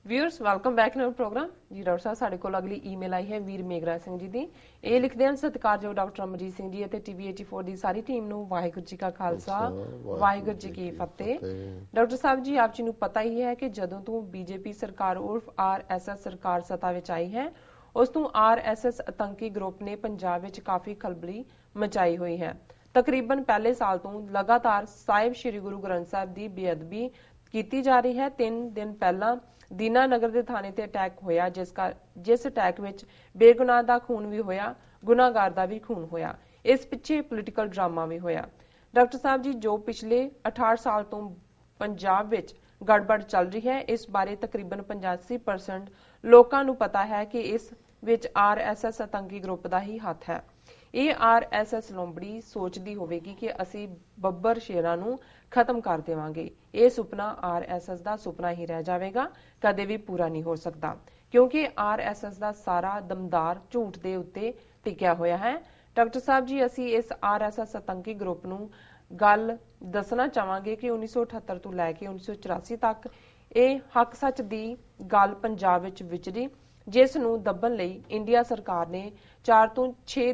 Viewers welcome back in program जी। Doctor साहब साढ़े को अगली ईमेल आई है वीर मेघराज सिंह जी दी। ਇਹ ਲਿਖਦੇ ਹਨ ਸਤਿਕਾਰਯੋਗ ਡਾਕਟਰ ਅਮਰਜੀਤ ਸਿੰਘ ਜੀ ਅਤੇ ਟੀਵੀ 84 ਦੀ ਸਾਰੀ ਟੀਮ ਨੂੰ ਵਾਹਿਗੁਰੂ ਜੀ ਕਾ ਖਾਲਸਾ ਵਾਹਿਗੁਰੂ ਜੀ ਕੀ ਫਤਿਹ। ਡਾਕਟਰ ਸਾਹਿਬ ਜੀ ਆਪ ਜੀ ਨੂੰ ਪਤਾ ਹੀ ਹੈ ਕਿ ਜਦੋਂ ਤੋਂ ਬੀਜੇਪੀ ਸਰਕਾਰ ਉਰਫ ਆਰਐਸਐਸ ਸਰਕਾਰ ਸੱਤਾ ਵਿੱਚ ਆਈ ਹੈ ਉਸ ਤੋਂ ਆਰਐਸਐਸ ਆਤੰਕੀ ਗਰੁੱਪ ਨੇ ਪੰਜਾਬ ਵਿੱਚ ਕਾਫੀ ਖਲਬਲੀ ਮਚਾਈ ਹੋਈ ਹੈ। ਤਕਰੀਬਨ ਪਹਿਲੇ ਸਾਲ ਤੋਂ ਲਗਾਤਾਰ ਸਾਹਿਬ ਸ੍ਰੀ ਗੁਰੂ ਗ੍ਰੰਥ ਸਾਹਿਬ ਦੀ ਬੇਅਦਬੀ ਕੀਤੀ ਜਾ ਰਹੀ ਹੈ। 3 ਦਿਨ ਪਹਿਲਾਂ ਦੀਨਾਨਗਰ ਦੇ ਥਾਣੇ ਤੇ ਅਟੈਕ ਹੋਇਆ ਜਿਸ ਅਟੈਕ ਵਿੱਚ ਬੇਗੁਨਾਹ ਦਾ ਖੂਨ ਵੀ ਹੋਇਆ, ਗੁਨਾਹਗਾਰ ਦਾ ਵੀ ਖੂਨ ਹੋਇਆ। ਇਸ ਪਿੱਛੇ ਪੋਲੀਟੀਕਲ ਡਰਾਮਾ ਵੀ ਹੋਇਆ। ਡਾਕਟਰ ਸਾਹਿਬ ਜੀ ਜੋ ਪਿਛਲੇ 68 ਸਾਲ ਤੋਂ ਪੰਜਾਬ ਵਿੱਚ ਗੜਬੜ ਚੱਲ ਰਹੀ ਹੈ ਇਸ ਬਾਰੇ ਤਕਰੀਬਨ 85% ਲੋਕਾਂ ਨੂੰ ਪਤਾ ਹੈ ਕਿ ਇਸ ਵਿੱਚ ਆਰਐਸਐਸ ਆਤੰਕੀ ਗਰੁੱਪ ਦਾ ਹੀ ਹੱਥ ਹੈ। ਇਹ ਆਰਐਸਐਸ ਲੋਂਬੜੀ ਸੋਚਦੀ ਹੋਵੇਗੀ ਕਿ ਅਸੀਂ ਬੱਬਰ ਸ਼ੇਰਾਂ ਨੂੰ ਖਤਮ ਕਰ ਦੇਵਾਂਗੇ। ਇਹ ਸੁਪਨਾ ਆਰਐਸਐਸ ਦਾ ਸੁਪਨਾ ਹੀ ਰਹਿ ਜਾਵੇਗਾ, ਕਦੇ ਵੀ ਪੂਰਾ ਨਹੀਂ ਹੋ ਸਕਦਾ ਕਿਉਂਕਿ ਆਰਐਸਐਸ ਦਾ ਸਾਰਾ ਦਮਦਾਰ ਝੂਠ ਦੇ ਉੱਤੇ ਟਿਕਿਆ ਹੋਇਆ ਹੈ। ਡਾਕਟਰ ਸਾਹਿਬ ਜੀ ਅਸੀਂ ਇਸ ਆਰਐਸਐਸ ਆਤੰਕੀ ਗਰੁੱਪ ਨੂੰ ਗੱਲ ਦੱਸਣਾ ਚਾਹਾਂਗੇ ਕਿ 1978 ਤੋਂ ਲੈ ਕੇ 1984 ਤੱਕ ਇਹ ਹੱਕ ਸੱਚ ਦੀ ਗੱਲ ਪੰਜਾਬ ਵਿੱਚ ਵਿਚਰੀ, ਜਿਸ ਨੂੰ ਦੱਬਣ ਲਈ ਇੰਡੀਆ ਸਰਕਾਰ ਨੇ 4 ਤੋਂ 6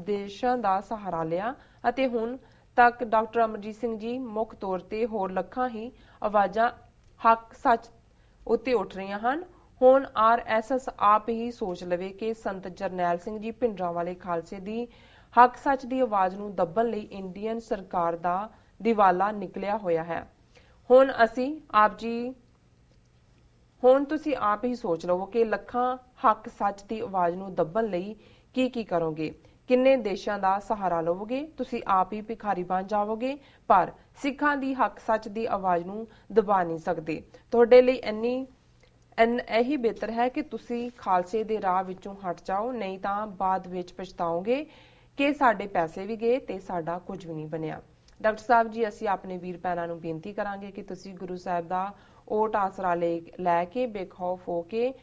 ਦੇਸ਼ਾਂ ਦਾ ਸਹਾਰਾ ਲਿਆ ਅਤੇ ਹੁਣ ਤੱਕ ਡਾਕਟਰ ਅਮਰਜੀਤ ਸਿੰਘ ਜੀ ਮੁੱਖ ਤੌਰ ਤੇ ਹੋਰ ਲੱਖਾਂ ਹੀ ਆਵਾਜ਼ਾਂ ਹੱਕ ਸੱਚ ਉੱਤੇ ਉੱਠ ਰਹੀਆਂ ਹਨ। ਹੁਣ ਆਰਐਸਐਸ ਆਪ ਹੀ ਸੋਚ ਲਵੇ ਕਿ ਸੰਤ ਜਰਨੈਲ ਸਿੰਘ ਜੀ ਭਿੰਡਰਾਂਵਾਲੇ ਖਾਲਸੇ ਦੀ ਹੱਕ ਸੱਚ ਦੀ ਆਵਾਜ਼ ਨੂੰ ਦੱਬਣ ਲਈ ਇੰਡੀਅਨ ਸਰਕਾਰ ਦਾ ਦਿਵਾਲਾ ਨਿਕਲਿਆ ਹੋਇਆ ਹੈ। ਹੁਣ ਤੁਸੀਂ ਆਪ ਹੀ ਸੋਚ ਲਵੋ ਕਿ ਲੱਖਾਂ ਹੱਕ ਸੱਚ ਦੀ ਆਵਾਜ਼ ਨੂੰ ਦੱਬਣ ਲਈ ਕੀ ਕਰੋਗੇ, ਕਿੰਨੇ ਦੇਸ਼ਾਂ ਦਾ ਸਹਾਰਾ ਲਵੋਗੇ, ਤੁਸੀਂ ਆਪ ਹੀ ਭਿਖਾਰੀ ਬਣ ਜਾਵੋਗੇ ਪਰ ਸਿੱਖਾਂ ਦੀ ਹੱਕ ਸੱਚ ਦੀ ਆਵਾਜ਼ ਨੂੰ ਦਬਾ ਨਹੀਂ ਸਕਦੇ। ਤੁਹਾਡੇ ਲਈ ਇਹੀ ਬਿਹਤਰ ਹੈ ਕਿ ਤੁਸੀਂ ਖਾਲਸੇ ਦੇ ਰਾਹ ਵਿੱਚੋਂ ਹਟ ਜਾਓ, ਨਹੀਂ ਤਾਂ ਬਾਅਦ ਵਿੱਚ ਪਛਤਾਓਗੇ ਕਿ ਸਾਡੇ ਪੈਸੇ ਵੀ ਗਏ ਤੇ ਸਾਡਾ ਕੁਝ ਵੀ ਨਹੀਂ ਬਣਿਆ। ਡਾਕਟਰ ਸਾਹਿਬ ਜੀ ਅਸੀਂ ਆਪਣੇ ਵੀਰ ਭੈਣਾਂ ਨੂੰ ਬੇਨਤੀ ਕਰਾਂਗੇ ਕਿ ਤੁਸੀਂ ਗੁਰੂ ਸਾਹਿਬ ਦਾ ਓਟ ਆਸਰਾ ਲੈ ਕੇ ਬੇਖੌਫ ਹੋ ਕੇ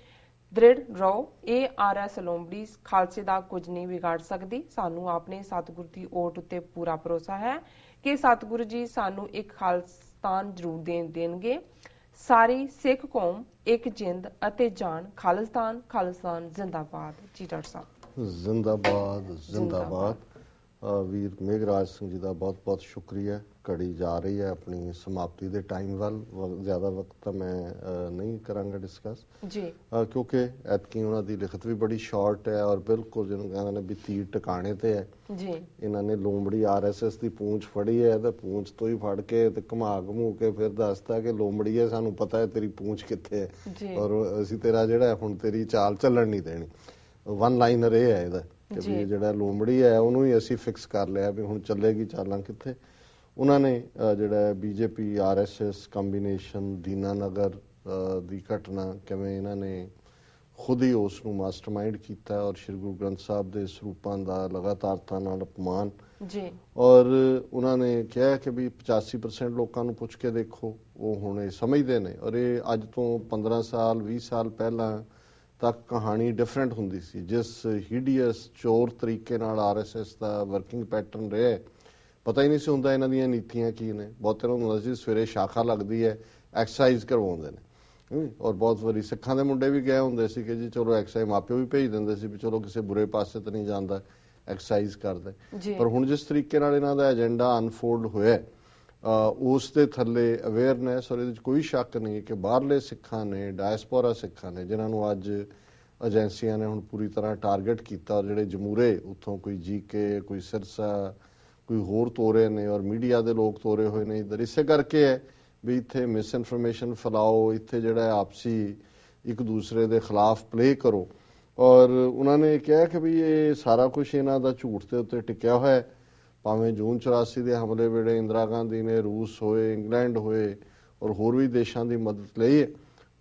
ਦ੍ਰਿੜ ਰਹੋ। ਇਹ ਆਰਐਸ ਲੋਂਬੜੀ ਖਾਲਸੇ ਦਾ ਕੁਝ ਨਹੀਂ ਵਿਗਾੜ ਸਕਦੀ। ਸਾਨੂੰ ਆਪਣੇ ਸਤਿਗੁਰ ਦੀ ਓਟ ਉੱਤੇ ਪੂਰਾ ਭਰੋਸਾ ਹੈ ਕਿ ਸਤਿਗੁਰੂ ਜੀ ਸਾਨੂੰ ਇੱਕ ਖਾਲਿਸਤਾਨ ਜ਼ਰੂਰ ਦੇਣਗੇ। ਸਾਰੀ ਸਿੱਖ ਕੌਮ ਇੱਕ ਜਿੰਦ ਅਤੇ ਜਾਨ, ਖਾਲਿਸਤਾਨ ਜ਼ਿੰਦਾਬਾਦ। ਜੀ ਡਾਕਟਰ ਸਾਹਿਬ ਜ਼ਿੰਦਾਬਾਦ ਜ਼ਿੰਦਾਬਾਦ। ਵੀਰ ਮੇਘਰਾਜ ਸਿੰਘ ਜੀ ਦਾ ਬਹੁਤ ਬਹੁਤ ਸ਼ੁਕਰੀਆ। ਘੜੀ ਜਾ ਰਹੀ ਹੈ ਆਪਣੀ ਸਮਾਪਤੀ ਦੇ ਟਾਈਮ ਵੱਲ, ਜ਼ਿਆਦਾ ਵਕਤ ਤਾਂ ਮੈਂ ਨਹੀਂ ਕਰਾਂਗਾ ਡਿਸਕਸ ਜੀ ਕਿਉਂਕਿ ਐਤਕੀ ਉਹਨਾਂ ਦੀ ਲਿਖਤ ਵੀ ਬੜੀ ਸ਼ਾਰਟ ਹੈ ਔਰ ਬਿਲਕੁਲ ਜਿਹਨੂੰ ਕਹਿੰਦੇ ਨੇ ਵੀ ਤੀਰ ਟਿਕਾਣੇ ਤੇ ਹੈ ਜੀ। ਇਹਨਾਂ ਨੇ ਲੋਮੜੀ ਆਰਐਸਐਸ ਦੀ ਪੂੰਛ ਫੜੀ ਹੈ ਤੇ ਪੂੰਛ ਤੋਂ ਹੀ ਫੜ ਕੇ ਤੇ ਘੁਮਾ ਕੇ ਫਿਰ ਦੱਸਦਾ ਕਿ ਲੋਮੜੀ ਹੈ ਸਾਨੂੰ ਪਤਾ ਹੈ ਤੇਰੀ ਪੂੰਛ ਕਿੱਥੇ ਹੈ ਔਰ ਅਸੀਂ ਤੇਰਾ ਜਿਹੜਾ ਹੁਣ ਤੇਰੀ ਚਾਲ ਚੱਲਣ ਨਹੀਂ ਦੇਣੀ। ਵਨ ਲਾਈਨਰ ਇਹ ਹੈ ਇਹਦਾ ਕਿ ਵੀ ਜਿਹੜਾ ਲੋਮੜੀ ਹੈ ਉਹਨੂੰ ਹੀ ਅਸੀਂ ਫਿਕਸ ਕਰ ਲਿਆ ਵੀ ਹੁਣ ਚੱਲੇਗੀ ਚਾਲਾਂ ਕਿੱਥੇ। ਉਹਨਾਂ ਨੇ ਜਿਹੜਾ ਬੀਜੇਪੀ ਆਰਐਸਐਸ ਕੰਬੀਨੇਸ਼ਨ ਦੀਨਾਨਗਰ ਦੀ ਘਟਨਾ ਕਿਵੇਂ ਇਹਨਾਂ ਨੇ ਖੁਦ ਹੀ ਉਸ ਨੂੰ ਮਾਸਟਰਮਾਈਂਡ ਕੀਤਾ ਔਰ ਸ਼੍ਰੀ ਗੁਰੂ ਗ੍ਰੰਥ ਸਾਹਿਬ ਦੇ ਸਰੂਪਾਂ ਦਾ ਲਗਾਤਾਰਤਾ ਨਾਲ ਅਪਮਾਨ ਜੀ। ਔਰ ਉਹਨਾਂ ਨੇ ਕਿਹਾ ਕਿ ਵੀ 85% ਲੋਕਾਂ ਨੂੰ ਪੁੱਛ ਕੇ ਦੇਖੋ ਉਹ ਹੁਣ ਇਹ ਸਮਝਦੇ ਨੇ। ਔਰ ਇਹ ਅੱਜ ਤੋਂ 15 ਸਾਲ 20 ਸਾਲ ਪਹਿਲਾਂ ਤੱਕ ਕਹਾਣੀ ਡਿਫਰੈਂਟ ਹੁੰਦੀ ਸੀ। ਜਿਸ ਹੀਡੀਅਸ ਚੋਰ ਤਰੀਕੇ ਨਾਲ ਆਰਐਸਐਸ ਦਾ ਵਰਕਿੰਗ ਪੈਟਰਨ ਰਿਹਾ ਪਤਾ ਹੀ ਨਹੀਂ ਸੀ ਹੁੰਦਾ ਇਹਨਾਂ ਦੀਆਂ ਨੀਤੀਆਂ ਕੀ ਨੇ। ਬਹੁਤੇ ਨੂੰ ਹੁੰਦਾ ਸੀ ਸਵੇਰੇ ਸ਼ਾਖਾ ਲੱਗਦੀ ਹੈ ਐਕਸਰਸਾਈਜ਼ ਕਰਵਾਉਂਦੇ ਨੇ ਔਰ ਬਹੁਤ ਵਾਰੀ ਸਿੱਖਾਂ ਦੇ ਮੁੰਡੇ ਵੀ ਗਏ ਹੁੰਦੇ ਸੀ ਕਿ ਜੀ ਚਲੋ ਐਕਸਰਸਾਈਜ਼ ਮਾਪਿਓ ਵੀ ਭੇਜ ਦਿੰਦੇ ਸੀ ਵੀ ਚਲੋ ਕਿਸੇ ਬੁਰੇ ਪਾਸੇ ਤਾਂ ਨਹੀਂ ਜਾਂਦਾ, ਐਕਸਰਸਾਈਜ਼ ਕਰਦੇ। ਪਰ ਹੁਣ ਜਿਸ ਤਰੀਕੇ ਨਾਲ ਇਹਨਾਂ ਦਾ ਏਜੰਡਾ ਅਨਫੋਲਡ ਹੋਇਆ ਉਸ ਦੇ ਥੱਲੇ ਅਵੇਅਰਨੈਸ ਔਰ ਇਹਦੇ 'ਚ ਕੋਈ ਸ਼ੱਕ ਨਹੀਂ ਕਿ ਬਾਹਰਲੇ ਸਿੱਖਾਂ ਨੇ, ਡਾਇਸਪੋਰਾ ਸਿੱਖਾਂ ਨੇ ਜਿਨ੍ਹਾਂ ਨੂੰ ਅੱਜ ਏਜੰਸੀਆਂ ਨੇ ਹੁਣ ਪੂਰੀ ਤਰ੍ਹਾਂ ਟਾਰਗੇਟ ਕੀਤਾ ਔਰ ਜਿਹੜੇ ਜਮੂਰੇ ਉੱਥੋਂ ਕੋਈ ਜੀਕੇ, ਕੋਈ ਸਿਰਸਾ, ਕੋਈ ਹੋਰ ਤੋਰੇ ਨੇ ਔਰ ਮੀਡੀਆ ਦੇ ਲੋਕ ਤੋਰੇ ਹੋਏ ਨੇ ਇੱਧਰ। ਇਸੇ ਕਰਕੇ ਹੈ ਵੀ ਇੱਥੇ ਮਿਸ ਇਨਫੋਰਮੇਸ਼ਨ ਫੈਲਾਓ, ਇੱਥੇ ਜਿਹੜਾ ਆਪਸੀ ਇੱਕ ਦੂਸਰੇ ਦੇ ਖਿਲਾਫ ਪਲੇ ਕਰੋ। ਔਰ ਉਹਨਾਂ ਨੇ ਕਿਹਾ ਕਿ ਵੀ ਇਹ ਸਾਰਾ ਕੁਝ ਇਹਨਾਂ ਦਾ ਝੂਠ ਦੇ ਉੱਤੇ ਟਿਕਿਆ ਹੋਇਆ। ਭਾਵੇਂ ਜੂਨ 84 ਦੇ ਹਮਲੇ ਵੇਲੇ ਇੰਦਰਾ ਗਾਂਧੀ ਨੇ ਰੂਸ ਹੋਏ, ਇੰਗਲੈਂਡ ਹੋਏ ਔਰ ਹੋਰ ਵੀ ਦੇਸ਼ਾਂ ਦੀ ਮਦਦ ਲਈ ਹੈ,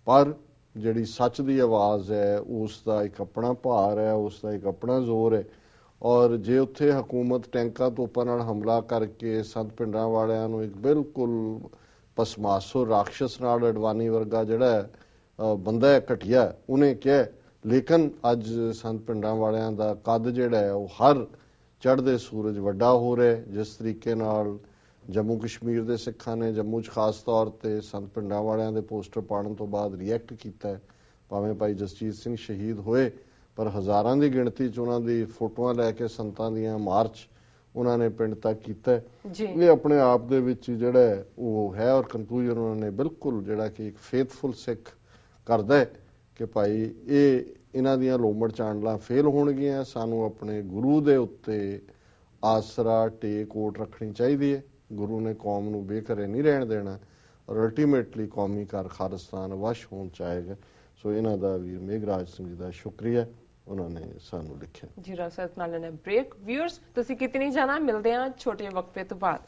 ਪਰ ਜਿਹੜੀ ਸੱਚ ਦੀ ਆਵਾਜ਼ ਹੈ ਉਸ ਦਾ ਇੱਕ ਆਪਣਾ ਭਾਰ ਹੈ, ਉਸ ਦਾ ਇੱਕ ਆਪਣਾ ਜ਼ੋਰ ਹੈ। ਔਰ ਜੇ ਉੱਥੇ ਹਕੂਮਤ ਟੈਂਕਾਂ ਤੋਪਾਂ ਨਾਲ ਹਮਲਾ ਕਰਕੇ ਸੰਤ ਪਿੰਡਾਂ ਵਾਲਿਆਂ ਨੂੰ ਇੱਕ ਬਿਲਕੁਲ ਪਸਮਾਸੋ ਰਾਖਸ਼ਸ ਨਾਲ ਅਡਵਾਨੀ ਵਰਗਾ ਜਿਹੜਾ ਬੰਦਾ ਹੈ ਘਟੀਆ ਉਹਨੇ ਕਿਹਾ, ਲੇਕਿਨ ਅੱਜ ਸੰਤ ਪਿੰਡਾਂ ਵਾਲਿਆਂ ਦਾ ਕੱਦ ਜਿਹੜਾ ਹੈ ਉਹ ਹਰ ਚੜ੍ਹਦੇ ਸੂਰਜ ਵੱਡਾ ਹੋ ਰਿਹਾ। ਜਿਸ ਤਰੀਕੇ ਨਾਲ ਜੰਮੂ ਕਸ਼ਮੀਰ ਦੇ ਸਿੱਖਾਂ ਨੇ ਜੰਮੂ 'ਚ ਖਾਸ ਤੌਰ ਤੇ ਸੰਤ ਪਿੰਡਾਂ ਵਾਲਿਆਂ ਦੇ ਪੋਸਟਰ ਪਾੜਨ ਤੋਂ ਬਾਅਦ ਰਿਐਕਟ ਕੀਤਾ ਹੈ। ਭਾਵੇਂ ਭਾਈ ਜਸਜੀਤ ਸਿੰਘ ਸ਼ਹੀਦ ਹੋਏ ਪਰ ਹਜ਼ਾਰਾਂ ਦੀ ਗਿਣਤੀ 'ਚ ਉਹਨਾਂ ਦੀ ਫੋਟੋਆਂ ਲੈ ਕੇ ਸੰਤਾਂ ਦੀਆਂ ਮਾਰਚ ਉਹਨਾਂ ਨੇ ਪਿੰਡ ਤੱਕ ਕੀਤਾ ਜੀ। ਇਹ ਆਪਣੇ ਆਪ ਦੇ ਵਿੱਚ ਜਿਹੜਾ ਉਹ ਹੈ ਔਰ ਕੰਕਲੂਜਨ ਉਹਨਾਂ ਨੇ ਬਿਲਕੁਲ ਜਿਹੜਾ ਕਿ ਇੱਕ ਫੇਥਫੁਲ ਸਿੱਖ ਕਰਦਾ ਹੈ ਕਿ ਭਾਈ ਇਹਨਾਂ ਦੀਆਂ ਲੋਮੜ ਚਾਂਡਲਾਂ ਫੇਲ ਹੋਣਗੀਆਂ, ਸਾਨੂੰ ਆਪਣੇ ਗੁਰੂ ਦੇ ਉੱਤੇ ਆਸਰਾ ਟੇਕ ਓਟ ਰੱਖਣੀ ਚਾਹੀਦੀ ਹੈ। ਗੁਰੂ ਨੇ ਕੌਮ ਨੂੰ ਬੇਘਰੇ ਨਹੀਂ ਰਹਿਣ ਦੇਣਾ ਔਰ ਅਲਟੀਮੇਟਲੀ ਕੌਮੀ ਘਰ ਖਾਲਿਸਤਾਨ ਵਸ਼ ਹੋਣ ਚਾਹੇਗਾ। ਸੋ ਇਹਨਾਂ ਦਾ ਵੀਰ ਮੇਘਰਾਜ ਸਿੰਘ ਜੀ ਦਾ ਸ਼ੁਕਰੀਆ, ਉਹਨਾਂ ਨੇ ਸਾਨੂੰ ਲਿਖਿਆ। ਜੀ ਰਸਤ ਨਾਲ ਨੇ ਬ੍ਰੇਕ। ਵਿਊਅਰਸ ਤੁਸੀਂ ਕਿਤੇ ਨਹੀਂ ਜਾਣਾ, ਮਿਲਦੇ ਹਾਂ ਛੋਟੇ ਵਕਫੇ ਤੋਂ ਬਾਅਦ।